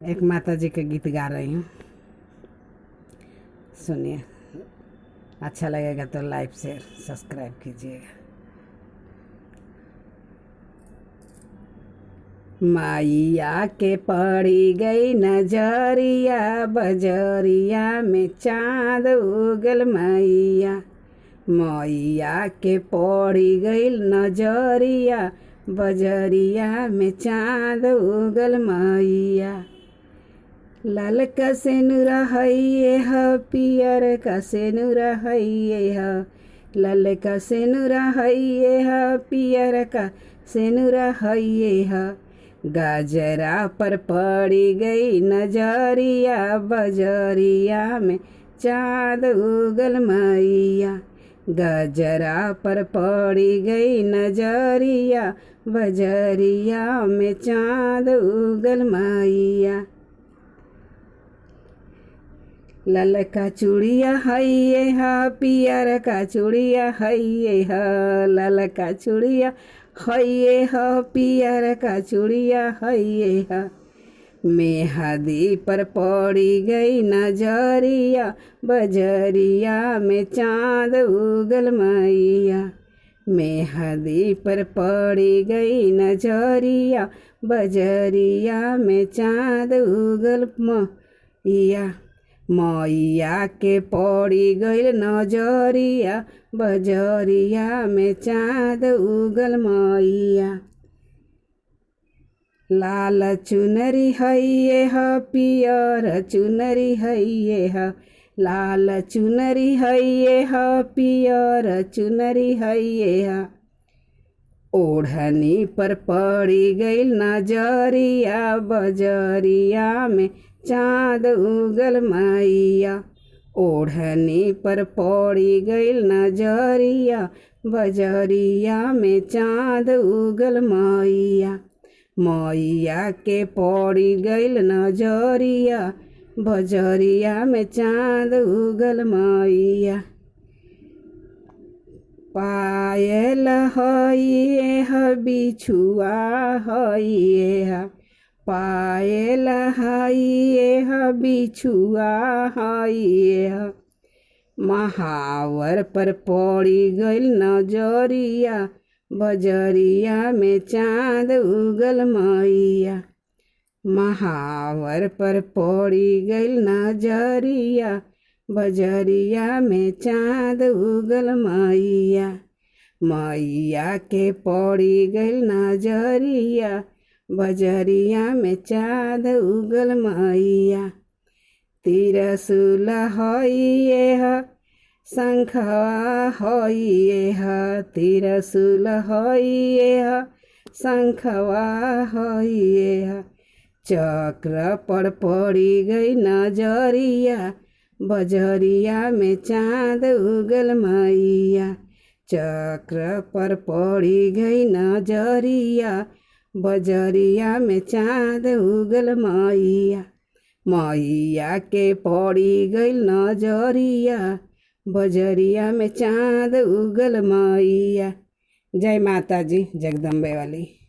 एक माता जी के गीत गा रही हूँ, सुनिए। अच्छा लगेगा तो लाइक शेयर सब्सक्राइब कीजिएगा। मैया के पड़ी गई नजरिया, बजरिया में चाँद उगल मैया। मैया के पड़ी गई नजरिया, बजरिया में चाँद उगल मैया। लाल का सेनुरा हइये ह, पियर का सेनुरा हइये ह। लाल का सेनुरा हइये ह, पियर का सेनुरा हइये ह। गाजरा पर पड़ी गई नजरिया, बजरिया में चाँद उगल मैया। गजरा पर पड़ी गई नजरिया, बजरिया में चाँद उगल मैया। लाल का चूड़िया हइये ह, पियर का चूड़िया हइये ह। लाल का चूड़िया हइये ह, पियर का चूड़िया हइये ह। मेहंदी पर पड़ी गई नजरिया, बजरिया में चाँद उगल मैया। मेहंदी पर पड़ी गई नजरिया, बजरिया में चाँद उगल मैया। मैया के पड़ी गई नजरिया, बजरिया में चाँद उगल मैया। लाल चुनरी हइये ह, पियर चुनरी हइये ह। लाल चुनरी हइये ह, पियर चुनरी हइये ह। ओढ़नी पर पड़ी गई नजरिया, बजरिया में चाँद उगल मैया। ओढ़नी पर पड़ी गई नजरिया, बजरिया में चाँद उगल मैया। मैया के पड़ी गई नजरिया, बजरिया में चाँद उगल मैया। पायल हइये ह, बिछुआ हइये ह। पायल हइये ह, बिछुआ हइये ह। महावर पर पड़ी गई नजरिया, बजरिया में चाँद उगल मैया। महावर पर पड़ी गई नजरिया, बजरिया में चाँद उगल मैया। मैया के पड़ी गई नजरिया, बजरिया में चाँद उगल मैया। त्रिशूल हइये ह, शंखवा हइये ह। त्रिशूल हइये ह, शंखवा हइये ह। चक्र पर पड़ी गई नजरिया, बजरिया में चाँद उगल मैया। चक्र पर पड़ी गई नजरिया, बजरिया में चाँद उगल मैया। मैया के पड़ी गई नजरिया, बजरिया में चाँद उगल मैया। जय माता जी जगदम्बे वाली।